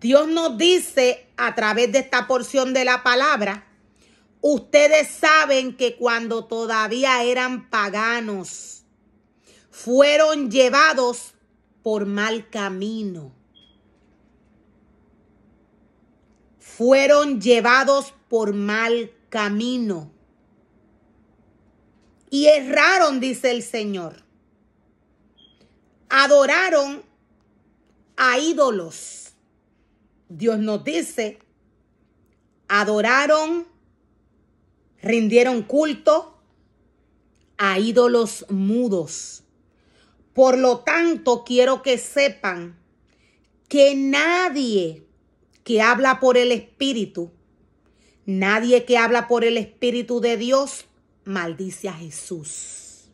Dios nos dice a través de esta porción de la palabra, ustedes saben que cuando todavía eran paganos, fueron llevados por mal camino. Fueron llevados por mal camino. Y erraron, dice el Señor. Adoraron a ídolos. Dios nos dice, adoraron, rindieron culto a ídolos mudos. Por lo tanto, quiero que sepan que nadie que habla por el Espíritu, nadie que habla por el Espíritu de Dios, maldice a Jesús.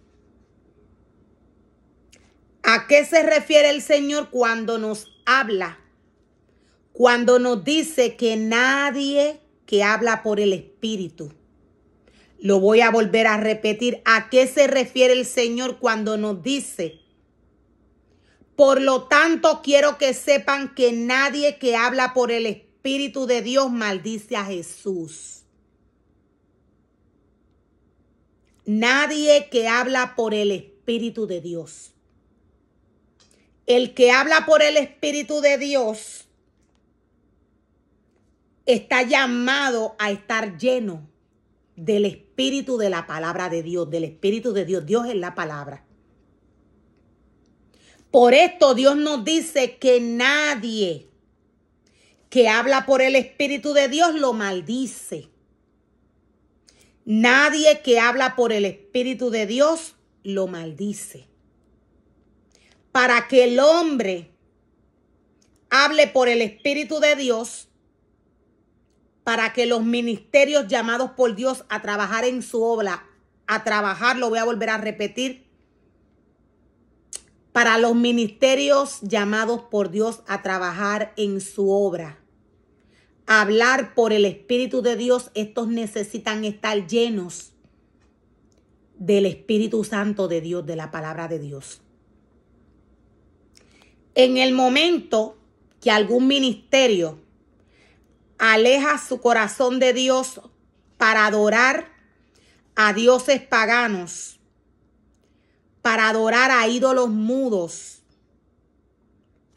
¿A qué se refiere el Señor cuando nos habla? Cuando nos dice que nadie que habla por el Espíritu. Lo voy a volver a repetir. ¿A qué se refiere el Señor cuando nos dice? Por lo tanto, quiero que sepan que nadie que habla por el Espíritu de Dios maldice a Jesús. Nadie que habla por el Espíritu de Dios. El que habla por el Espíritu de Dios está llamado a estar lleno del Espíritu de la palabra de Dios, del Espíritu de Dios. Dios es la palabra. Por esto Dios nos dice que nadie que habla por el Espíritu de Dios lo maldice. Nadie que habla por el Espíritu de Dios lo maldice. Para que el hombre hable por el Espíritu de Dios, para que los ministerios llamados por Dios a trabajar en su obra, a trabajar, lo voy a volver a repetir, para los ministerios llamados por Dios a trabajar en su obra, hablar por el Espíritu de Dios, estos necesitan estar llenos del Espíritu Santo de Dios, de la palabra de Dios. En el momento que algún ministerio aleja su corazón de Dios para adorar a dioses paganos, para adorar a ídolos mudos,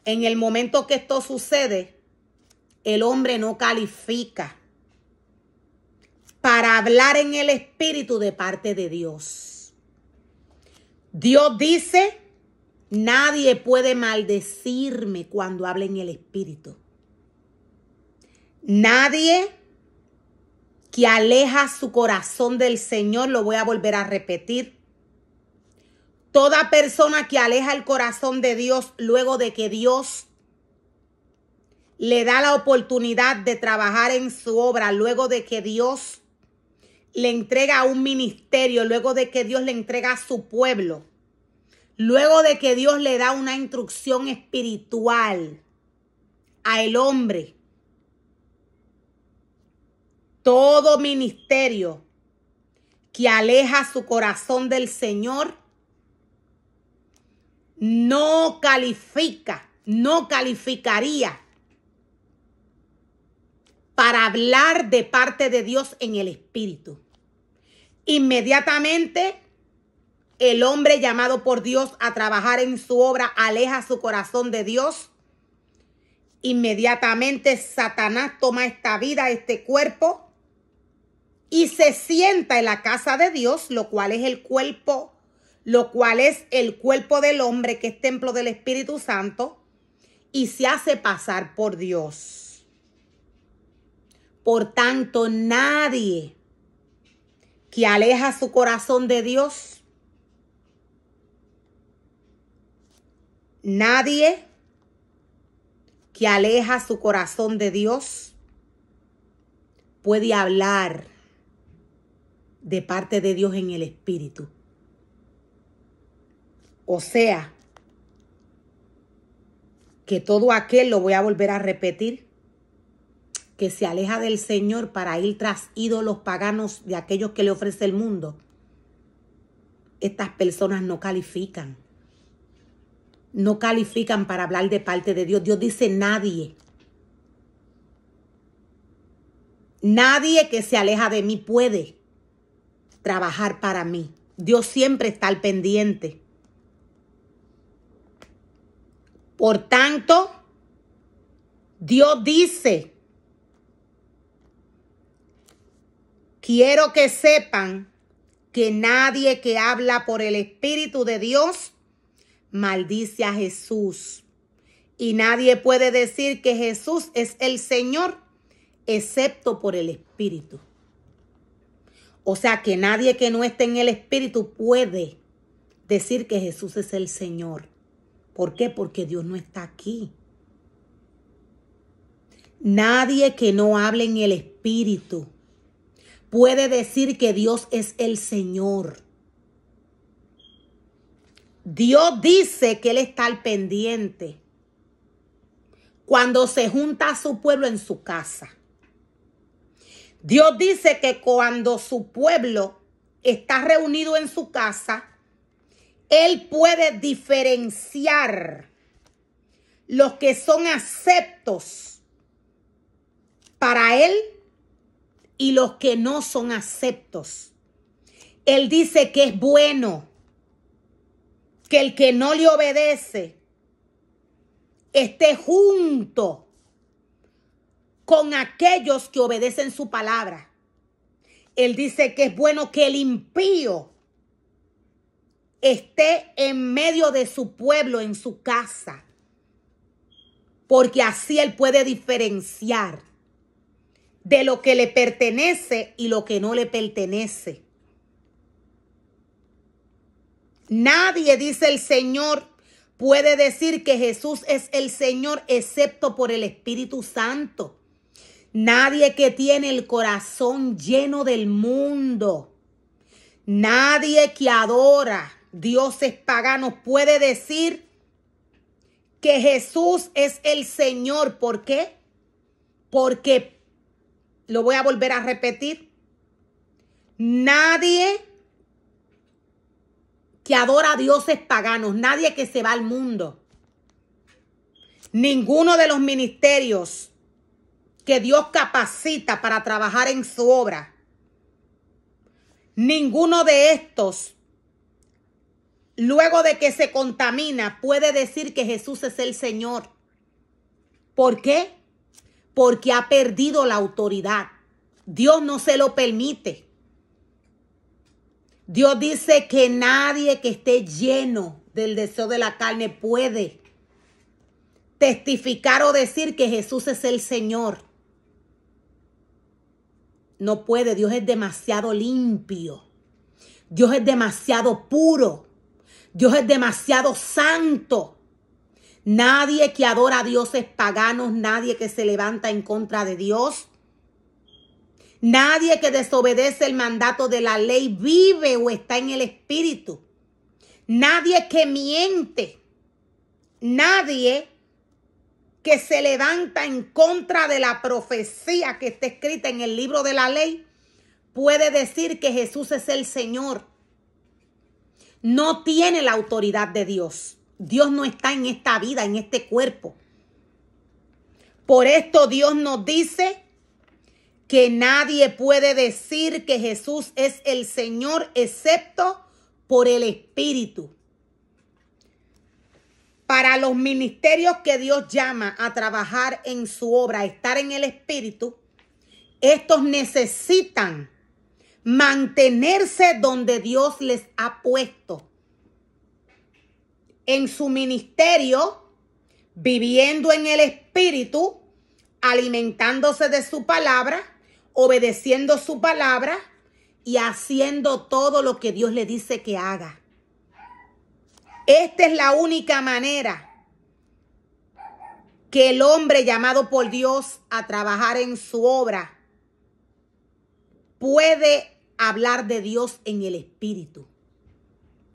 en el momento que esto sucede, el hombre no califica para hablar en el Espíritu de parte de Dios. Dios dice, nadie puede maldecirme cuando hable en el Espíritu. Nadie que aleja su corazón del Señor, lo voy a volver a repetir. Toda persona que aleja el corazón de Dios luego de que Dios le da la oportunidad de trabajar en su obra, luego de que Dios le entrega un ministerio, luego de que Dios le entrega a su pueblo, luego de que Dios le da una instrucción espiritual al hombre. Todo ministerio que aleja su corazón del Señor no calificaría para hablar de parte de Dios en el Espíritu. Inmediatamente el hombre llamado por Dios a trabajar en su obra aleja su corazón de Dios. Inmediatamente Satanás toma esta vida, este cuerpo, y se sienta en la casa de Dios, lo cual es el cuerpo del hombre, que es templo del Espíritu Santo, y se hace pasar por Dios. Por tanto, nadie que aleja su corazón de Dios, nadie que aleja su corazón de Dios puede hablar de parte de Dios en el Espíritu. O sea, que todo aquel, lo voy a volver a repetir, que se aleja del Señor para ir tras ídolos paganos de aquellos que le ofrece el mundo, estas personas no califican. No califican para hablar de parte de Dios. Dios dice nadie. Nadie que se aleja de mí puede trabajar para mí. Dios siempre está al pendiente. Por tanto, Dios dice, quiero que sepan que nadie que habla por el Espíritu de Dios maldice a Jesús. Y nadie puede decir que Jesús es el Señor excepto por el Espíritu. O sea que nadie que no esté en el Espíritu puede decir que Jesús es el Señor. ¿Por qué? Porque Dios no está aquí. Nadie que no hable en el Espíritu puede decir que Dios es el Señor. Dios dice que Él está al pendiente cuando se junta a su pueblo en su casa. Dios dice que cuando su pueblo está reunido en su casa, Él puede diferenciar los que son aceptos para Él y los que no son aceptos. Él dice que es bueno que el que no le obedece esté junto con aquellos que obedecen su palabra. Él dice que es bueno que el impío esté en medio de su pueblo, en su casa, porque así Él puede diferenciar de lo que le pertenece y lo que no le pertenece. Nadie, dice el Señor, puede decir que Jesús es el Señor excepto por el Espíritu Santo. Nadie que tiene el corazón lleno del mundo, nadie que adora dioses paganos puede decir que Jesús es el Señor. ¿Por qué? Porque, lo voy a volver a repetir, nadie que adora a dioses paganos, nadie que se va al mundo, ninguno de los ministerios que Dios capacita para trabajar en su obra, ninguno de estos, luego de que se contamina, puede decir que Jesús es el Señor. ¿Por qué? Porque ha perdido la autoridad. Dios no se lo permite. Dios dice que nadie que esté lleno del deseo de la carne puede testificar o decir que Jesús es el Señor. No puede. Dios es demasiado limpio. Dios es demasiado puro. Dios es demasiado santo. Nadie que adora a dioses paganos, nadie que se levanta en contra de Dios, nadie que desobedece el mandato de la ley vive o está en el Espíritu. Nadie que miente, nadie que se levanta en contra de la profecía que está escrita en el libro de la ley puede decir que Jesús es el Señor. No tiene la autoridad de Dios. Dios no está en esta vida, en este cuerpo. Por esto Dios nos dice que nadie puede decir que Jesús es el Señor excepto por el Espíritu. Para los ministerios que Dios llama a trabajar en su obra, a estar en el Espíritu, estos necesitan mantenerse donde Dios les ha puesto. En su ministerio, viviendo en el Espíritu, alimentándose de su palabra, obedeciendo su palabra y haciendo todo lo que Dios le dice que haga. Esta es la única manera que el hombre llamado por Dios a trabajar en su obra puede hablar de Dios en el Espíritu.